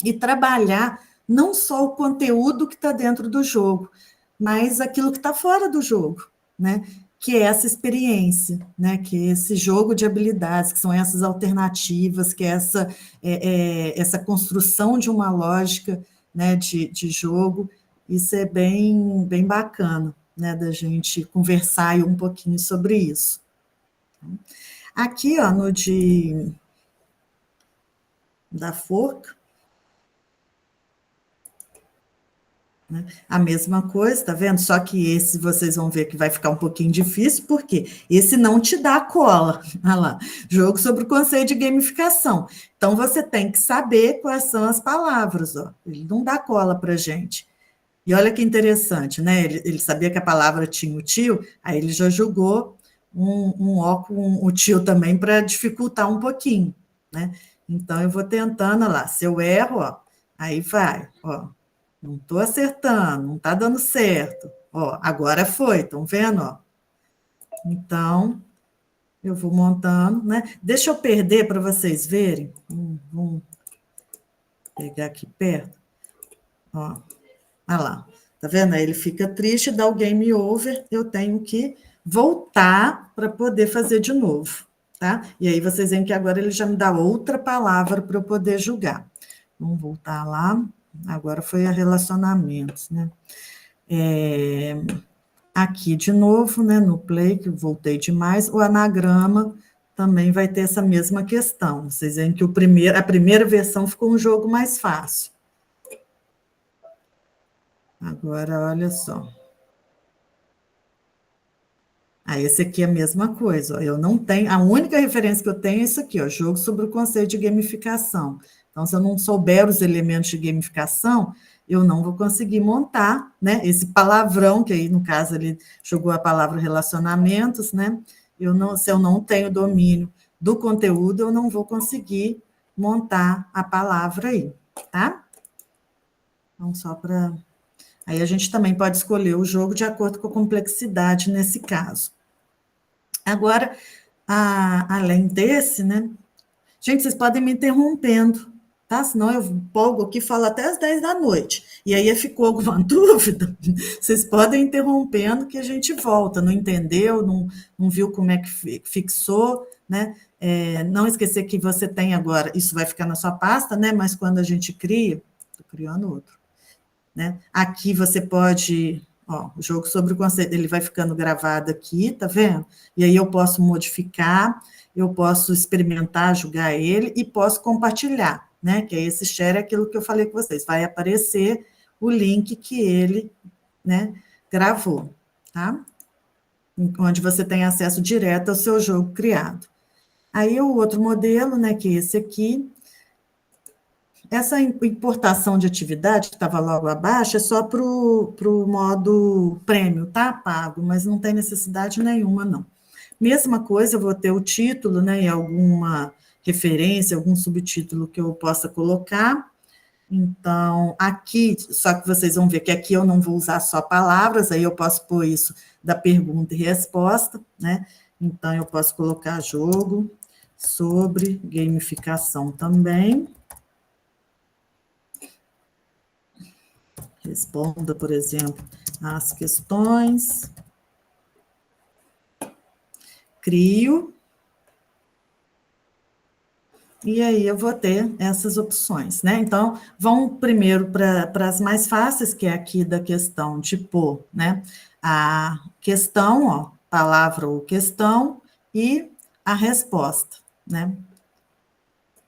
E trabalhar não só o conteúdo que está dentro do jogo, mas aquilo que está fora do jogo, né? Que é essa experiência, né? Que é esse jogo de habilidades, que são essas alternativas, que é essa construção de uma lógica, né, de jogo. Isso é bem, bem bacana, né, da gente conversar um pouquinho sobre isso. Aqui, ó, no da forca, né? A mesma coisa, tá vendo? Só que esse vocês vão ver que vai ficar um pouquinho difícil, porque esse não te dá cola. Olha lá, jogo sobre o conceito de gamificação. Então, você tem que saber quais são as palavras, ó. Ele não dá cola para gente. E olha que interessante, né? Ele sabia que a palavra tinha o tio, aí ele já jogou um ó com o tio também para dificultar um pouquinho, né? Então, eu vou tentando, olha lá, se eu erro, ó, aí vai, ó. Não estou acertando, não está dando certo. Ó, agora foi, estão vendo? Ó? Então, eu vou montando, né? Deixa eu perder para vocês verem. Vamos pegar aqui perto. Ó, olha lá. Tá vendo? Aí ele fica triste, dá o game over, eu tenho que voltar para poder fazer de novo, tá? E aí vocês veem que agora ele já me dá outra palavra para eu poder julgar. Vamos voltar lá. Agora foi a relacionamentos, né? Aqui de novo, né, no play, que eu voltei demais, o anagrama também vai ter essa mesma questão. Vocês veem que a primeira versão ficou um jogo mais fácil. Agora, olha só. Esse aqui é a mesma coisa, ó. Eu não tenho, a única referência que eu tenho é isso aqui, ó, jogo sobre o conceito de gamificação. Então, se eu não souber os elementos de gamificação, eu não vou conseguir montar, né, esse palavrão, que aí, no caso, ele jogou a palavra relacionamentos, né, se eu não tenho domínio do conteúdo, eu não vou conseguir montar a palavra aí, tá? Então, só para... Aí a gente também pode escolher o jogo de acordo com a complexidade nesse caso. Agora, além desse, né? Gente, vocês podem me interrompendo, tá? Senão eu empolgo aqui e falo até às 10 da noite. E aí ficou alguma dúvida? Vocês podem ir interrompendo que a gente volta. Não entendeu, não viu como é que fixou, né? Não esquecer que você tem agora, isso vai ficar na sua pasta, né? Mas quando a gente cria, estou criando outro, né? Aqui você pode, ó, o jogo sobre o conceito, ele vai ficando gravado aqui, tá vendo? E aí eu posso modificar, eu posso experimentar, julgar ele e posso compartilhar, né? Que é esse share, é aquilo que eu falei com vocês, vai aparecer o link que ele, né, gravou, tá? Onde você tem acesso direto ao seu jogo criado. Aí o outro modelo, né, que é esse aqui, essa importação de atividade, que estava logo abaixo, é só para o modo prêmio, tá? Pago, mas não tem necessidade nenhuma, não. Mesma coisa, eu vou ter o título, né, e alguma referência, algum subtítulo que eu possa colocar. Então, aqui, só que vocês vão ver que aqui eu não vou usar só palavras, aí eu posso pôr isso da pergunta e resposta, né? Então, eu posso colocar jogo sobre gamificação também. Responda, por exemplo, as questões. Crio. E aí eu vou ter essas opções, né? Então, vão primeiro para as mais fáceis, que é aqui da questão de pôr, né? A questão, ó, palavra ou questão, e a resposta, né?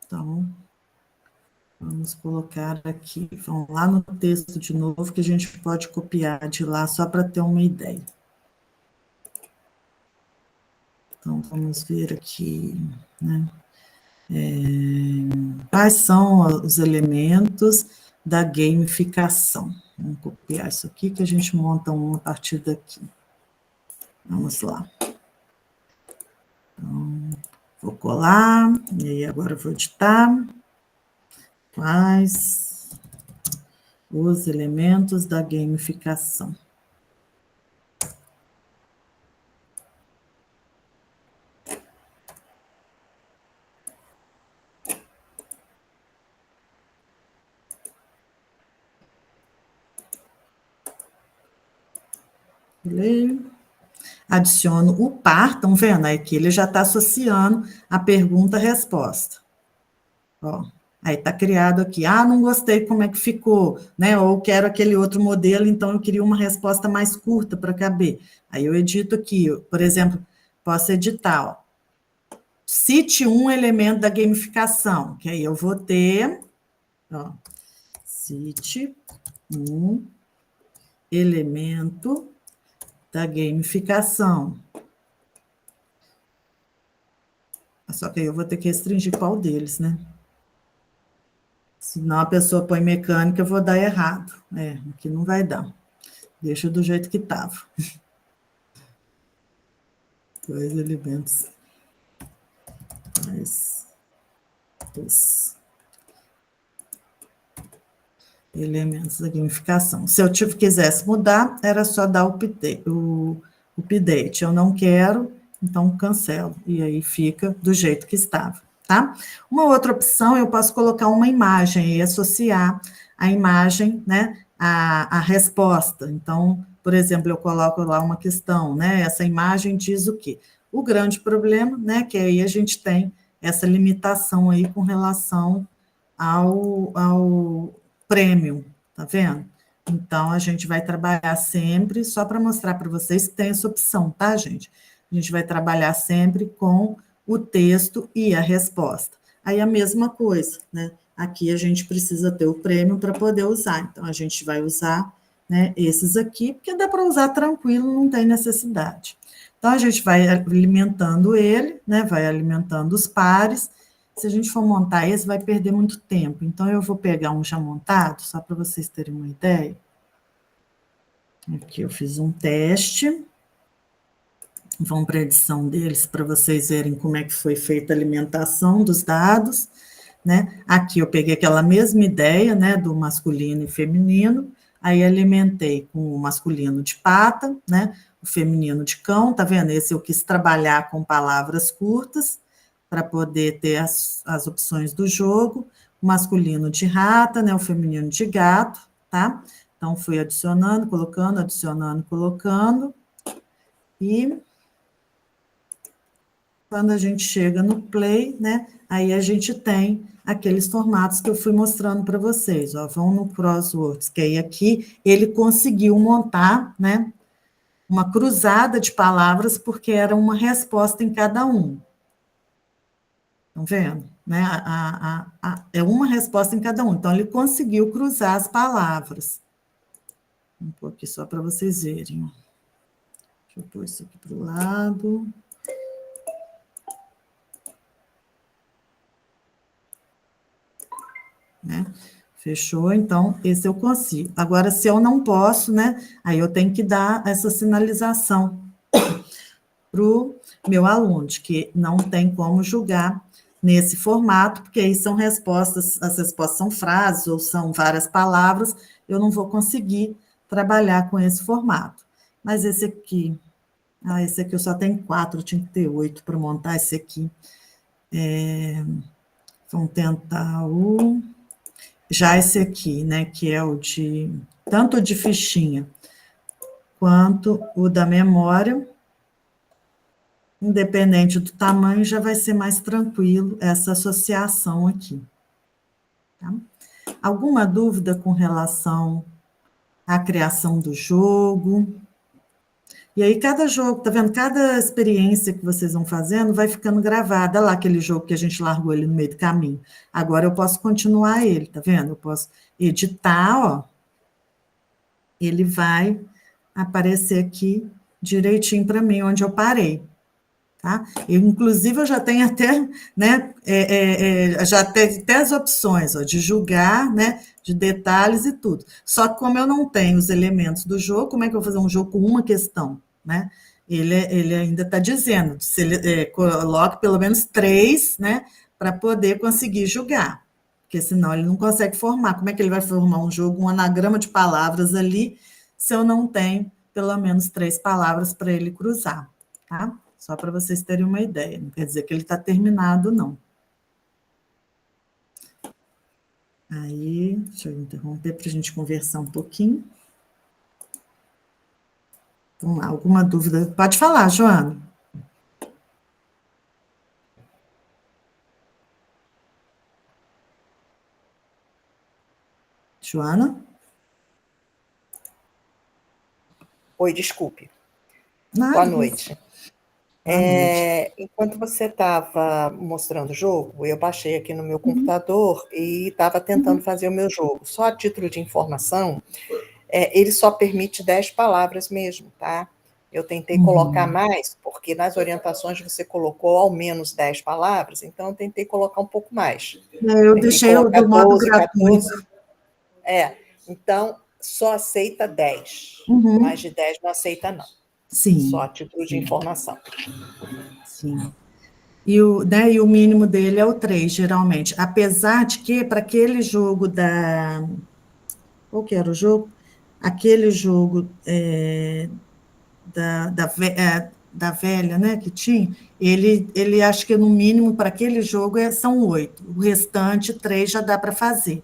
Então, vamos colocar aqui, vamos lá no texto de novo, que a gente pode copiar de lá, só para ter uma ideia. Então, vamos ver aqui, né? Quais são os elementos da gamificação? Vamos copiar isso aqui, que a gente monta um a partir daqui. Vamos lá. Então, vou colar, e aí agora eu vou editar. Quais os elementos da gamificação? Leio. Adiciono o par, estão vendo? Aí que ele já está associando a pergunta-resposta. Ó, aí está criado aqui. Ah, não gostei como é que ficou, né? Ou quero aquele outro modelo, então eu queria uma resposta mais curta para caber. Aí eu edito aqui, por exemplo, posso editar, ó. Cite um elemento da gamificação, que aí eu vou ter, ó, cite um elemento da gamificação. Só que aí eu vou ter que restringir qual deles, né? Senão a pessoa põe mecânica, eu vou dar errado. Aqui não vai dar. Deixa do jeito que estava. Dois elementos. Mais os elementos da gamificação. Se eu quisesse mudar, era só dar o update. Eu não quero, então cancelo. E aí fica do jeito que estava, tá? Uma outra opção, eu posso colocar uma imagem e associar a imagem, né, à resposta. Então, por exemplo, eu coloco lá uma questão, né? Essa imagem diz o quê? O grande problema, né, que aí a gente tem essa limitação aí com relação ao prêmio, tá vendo? Então, a gente vai trabalhar sempre, só para mostrar para vocês que tem essa opção, tá, gente? A gente vai trabalhar sempre com o texto e a resposta. Aí, a mesma coisa, né? Aqui a gente precisa ter o prêmio para poder usar. Então, a gente vai usar, né, esses aqui, porque dá para usar tranquilo, não tem necessidade. Então, a gente vai alimentando ele, né? Vai alimentando os pares. Se a gente for montar esse, vai perder muito tempo. Então, eu vou pegar um já montado, só para vocês terem uma ideia. Aqui eu fiz um teste. Vamos para a edição deles, para vocês verem como é que foi feita a alimentação dos dados, né? Aqui eu peguei aquela mesma ideia, né, do masculino e feminino, aí alimentei com o masculino de pata, né, o feminino de cão, tá vendo? Esse eu quis trabalhar com palavras curtas, para poder ter as opções do jogo, o masculino de rata, né, o feminino de gato, tá? Então, fui adicionando, colocando, adicionando, colocando, e Quando a gente chega no play, né, aí a gente tem aqueles formatos que eu fui mostrando para vocês, ó, vão no Crosswords, que aí aqui ele conseguiu montar, né, uma cruzada de palavras, porque era uma resposta em cada um. Estão vendo? Né? É uma resposta em cada um. Então, ele conseguiu cruzar as palavras. Vou pôr aqui só para vocês verem. Deixa eu pôr isso aqui para o lado. Né? Fechou? Então, esse eu consigo. Agora, se eu não posso, né? Aí eu tenho que dar essa sinalização para o meu aluno, de que não tem como julgar nesse formato, porque aí são respostas, as respostas são frases ou são várias palavras, eu não vou conseguir trabalhar com esse formato. Mas esse aqui eu só tenho 4, eu tinha que ter 8 para montar esse aqui. Vamos tentar o... Já esse aqui, né, que é o de... Tanto o de fichinha, quanto o da memória, independente do tamanho, já vai ser mais tranquilo essa associação aqui. Tá? Alguma dúvida com relação à criação do jogo? E aí, cada jogo, tá vendo? Cada experiência que vocês vão fazendo vai ficando gravada. Olha lá aquele jogo que a gente largou ele no meio do caminho. Agora eu posso continuar ele, tá vendo? Eu posso editar, ó. Ele vai aparecer aqui direitinho para mim, onde eu parei. Tá? Inclusive, eu já tenho até, né, já teve até as opções, ó, de julgar, né, de detalhes e tudo. Só que como eu não tenho os elementos do jogo, como é que eu vou fazer um jogo com uma questão? Né? Ele ainda está dizendo, coloque pelo menos 3, né, para poder conseguir julgar, porque senão ele não consegue formar. Como é que ele vai formar um jogo, um anagrama de palavras ali, se eu não tenho pelo menos 3 palavras para ele cruzar, tá? Só para vocês terem uma ideia. Não quer dizer que ele está terminado, não. Aí, deixa eu interromper para a gente conversar um pouquinho. Vamos lá, alguma dúvida? Pode falar, Joana. Joana? Oi, desculpe. Nada. Boa noite. Enquanto você estava mostrando o jogo, eu baixei aqui no meu computador e estava tentando fazer o meu jogo. Só a título de informação, ele só permite 10 palavras mesmo, tá? Eu tentei colocar mais, porque nas orientações você colocou ao menos 10 palavras, então eu tentei colocar um pouco mais. Eu deixei o do modo gratuito. 14. Então, só aceita 10. Mais de 10 não aceita, não. Sim. Só a título de informação. Sim. E o mínimo dele é o 3, geralmente. Apesar de que, para aquele jogo da... Qual que era o jogo? Aquele jogo da velha, né, que tinha, ele acha que no mínimo para aquele jogo são 8. O restante, 3 já dá para fazer.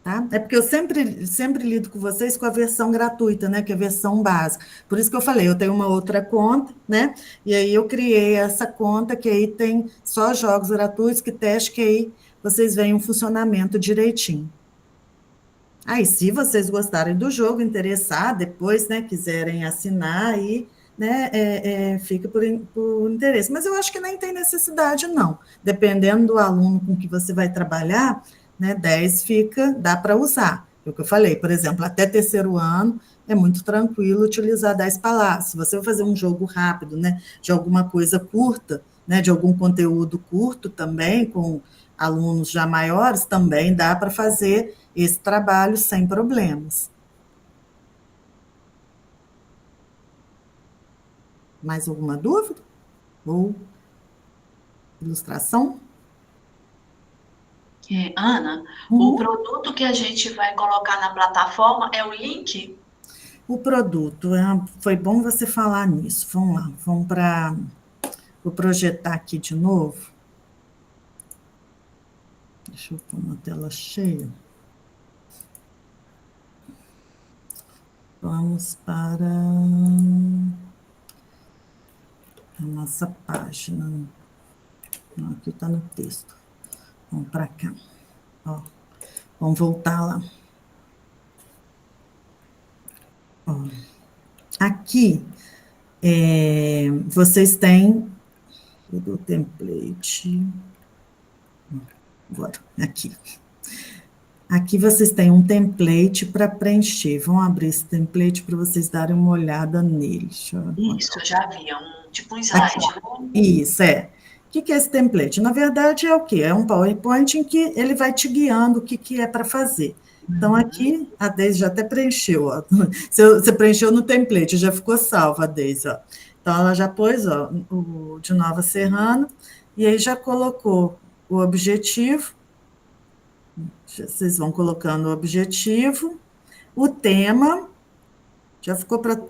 Tá? É porque eu sempre lido com vocês com a versão gratuita, né? Que é a versão básica. Por isso que eu falei, eu tenho uma outra conta, né? E aí eu criei essa conta que aí tem só jogos gratuitos, que teste que aí vocês veem um funcionamento direitinho. Aí, se vocês gostarem do jogo, interessar, depois, né, quiserem assinar, aí, né, fica por interesse. Mas eu acho que nem tem necessidade, não. Dependendo do aluno com que você vai trabalhar, né, 10 dá para usar. É o que eu falei, por exemplo, até terceiro ano, é muito tranquilo utilizar 10 palavras. Se você vai fazer um jogo rápido, né, de alguma coisa curta, né, de algum conteúdo curto também, com alunos já maiores, também dá para fazer esse trabalho sem problemas. Mais alguma dúvida? Ou ilustração? Ana, o produto que a gente vai colocar na plataforma é o link? O produto, foi bom você falar nisso. Vamos lá, vou projetar aqui de novo. Deixa eu pôr uma tela cheia. Vamos para nossa página. Não, aqui está no texto. Vamos para cá. Ó, vamos voltar lá. Ó, aqui, vocês têm o template. Agora, aqui. Aqui vocês têm um template para preencher. Vão abrir esse template para vocês darem uma olhada nele. Isso, eu já vi, tipo um slide. Isso, O que é esse template? Na verdade, é o quê? É um PowerPoint em que ele vai te guiando o que é para fazer. Então, aqui, a Deise já até preencheu. Ó. Você preencheu no template, já ficou salva a Deise. Ó. Então, ela já pôs o de Nova Serrana, e aí já colocou o objetivo. Vocês vão colocando o objetivo, o tema, já ficou para...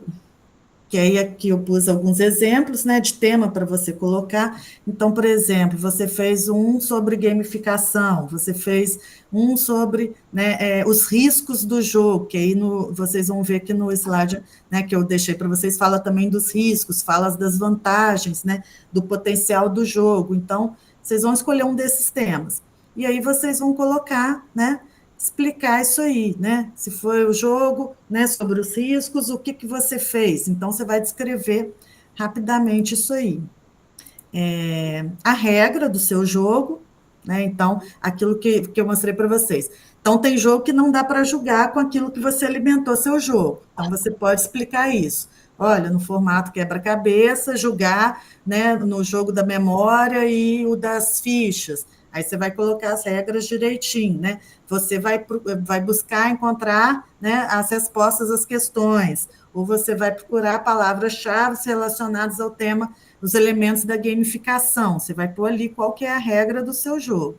Que aí aqui eu pus alguns exemplos, né, de tema para você colocar. Então, por exemplo, você fez um sobre gamificação, você fez um sobre, né, os riscos do jogo, que aí vocês vão ver que no slide, né, que eu deixei para vocês, fala também dos riscos, fala das vantagens, né, do potencial do jogo. Então, vocês vão escolher um desses temas. E aí vocês vão colocar, né, explicar isso aí, né? Se foi o jogo, né, sobre os riscos, o que você fez. Então, você vai descrever rapidamente isso aí. A regra do seu jogo, né? Então, aquilo que eu mostrei para vocês. Então, tem jogo que não dá para julgar com aquilo que você alimentou seu jogo. Então, você pode explicar isso. Olha, no formato quebra-cabeça, julgar, né, no jogo da memória e o das fichas. Aí você vai colocar as regras direitinho, né? Você vai buscar encontrar, né, as respostas às questões, ou você vai procurar palavras-chave relacionadas ao tema, os elementos da gamificação. Você vai pôr ali qual que é a regra do seu jogo.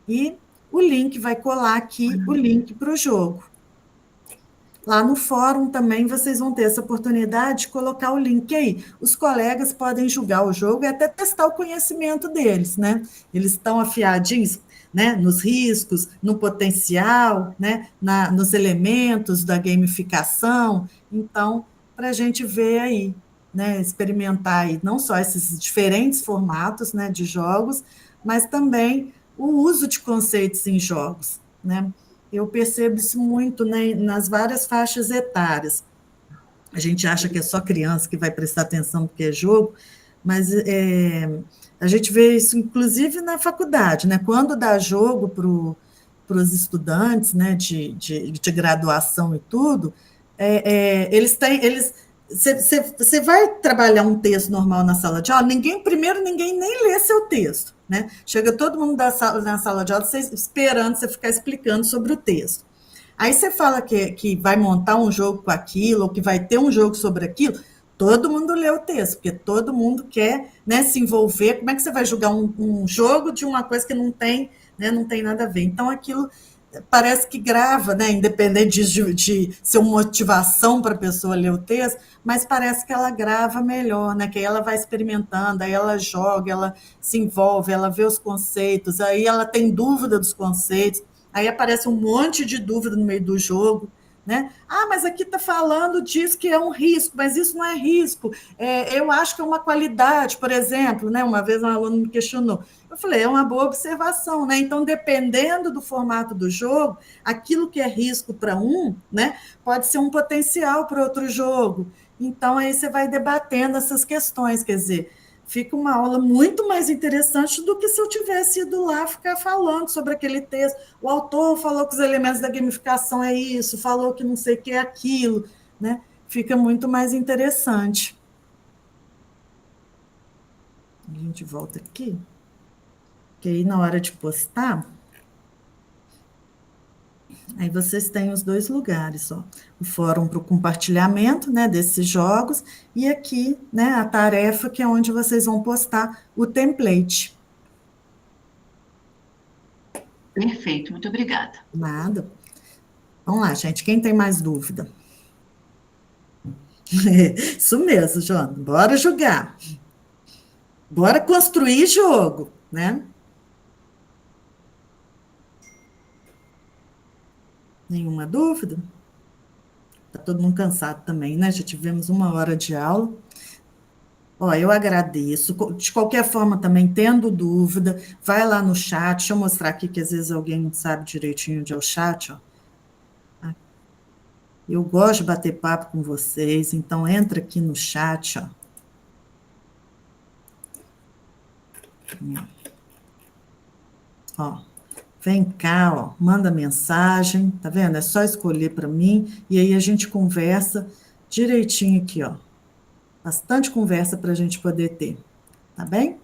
E o link vai colar aqui o link para o jogo. Lá no fórum também vocês vão ter essa oportunidade de colocar o link aí. Os colegas podem julgar o jogo e até testar o conhecimento deles, né? Eles estão afiadinhos, né, nos riscos, no potencial, né, nos elementos da gamificação. Então, para a gente ver aí, né, experimentar aí não só esses diferentes formatos, né, de jogos, mas também o uso de conceitos em jogos, né? Eu percebo isso muito, né, nas várias faixas etárias. A gente acha que é só criança que vai prestar atenção porque é jogo, mas a gente vê isso, inclusive, na faculdade, né? Quando dá jogo para os estudantes, né, de graduação e tudo, eles têm... Você vai trabalhar um texto normal na sala de aula, ninguém nem lê seu texto, né? Chega todo mundo na sala de aula esperando você ficar explicando sobre o texto. Aí você fala que vai montar um jogo com aquilo, ou que vai ter um jogo sobre aquilo, todo mundo lê o texto, porque todo mundo quer, né, se envolver. Como é que você vai jogar um jogo de uma coisa que não tem, né, não tem nada a ver? Então, aquilo parece que grava, né, independente de ser uma motivação para a pessoa ler o texto, mas parece que ela grava melhor, né, que aí ela vai experimentando, aí ela joga, ela se envolve, ela vê os conceitos, aí ela tem dúvida dos conceitos, aí aparece um monte de dúvida no meio do jogo, né? Ah, mas aqui está falando disso que é um risco, mas isso não é risco. Eu acho que é uma qualidade, por exemplo, né? Uma vez um aluno me questionou. Eu falei, é uma boa observação, né? Então, dependendo do formato do jogo, aquilo que é risco para um, né, pode ser um potencial para outro jogo. Então, aí você vai debatendo essas questões, quer dizer, fica uma aula muito mais interessante do que se eu tivesse ido lá ficar falando sobre aquele texto. O autor falou que os elementos da gamificação é isso, falou que não sei o que é aquilo, né? Fica muito mais interessante. A gente volta aqui. Que aí, na hora de postar, aí vocês têm os dois lugares, ó. O fórum para o compartilhamento, né, desses jogos, e aqui, né, a tarefa, que é onde vocês vão postar o template. Perfeito, muito obrigada. Nada. Vamos lá, gente, quem tem mais dúvida? Isso mesmo, Joana, bora jogar. Bora construir jogo, né? Nenhuma dúvida? Está todo mundo cansado também, né? Já tivemos 1 hora de aula. Ó, eu agradeço. De qualquer forma, também, tendo dúvida, vai lá no chat. Deixa eu mostrar aqui, que às vezes alguém não sabe direitinho onde é o chat, ó. Eu gosto de bater papo com vocês, então entra aqui no chat, ó. Ó, vem cá, ó, manda mensagem, tá vendo? É só escolher para mim e aí a gente conversa direitinho aqui, ó. Bastante conversa para a gente poder ter, tá bem?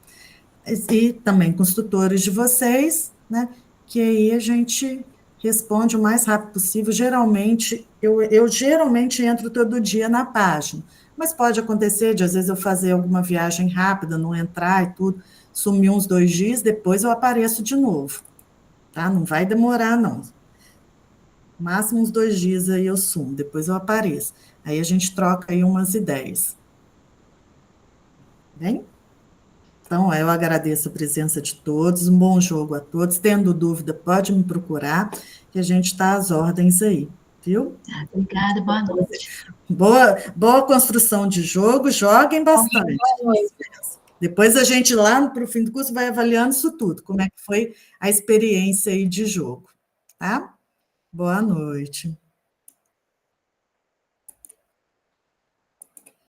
E também com os tutores de vocês, né? Que aí a gente responde o mais rápido possível. Geralmente, eu geralmente entro todo dia na página, mas pode acontecer de, às vezes, eu fazer alguma viagem rápida, não entrar e tudo, sumir uns 2 dias, depois eu apareço de novo, tá? Não vai demorar, não. Máximo uns 2 dias aí eu sumo, depois eu apareço. Aí a gente troca aí umas ideias. Bem? Então, eu agradeço a presença de todos, um bom jogo a todos. Tendo dúvida, pode me procurar, que a gente está às ordens aí, viu? Obrigada, boa noite. Boa construção de jogo, joguem bastante. Boa noite. Depois a gente, lá para o fim do curso, vai avaliando isso tudo, como é que foi a experiência aí de jogo, tá? Boa noite.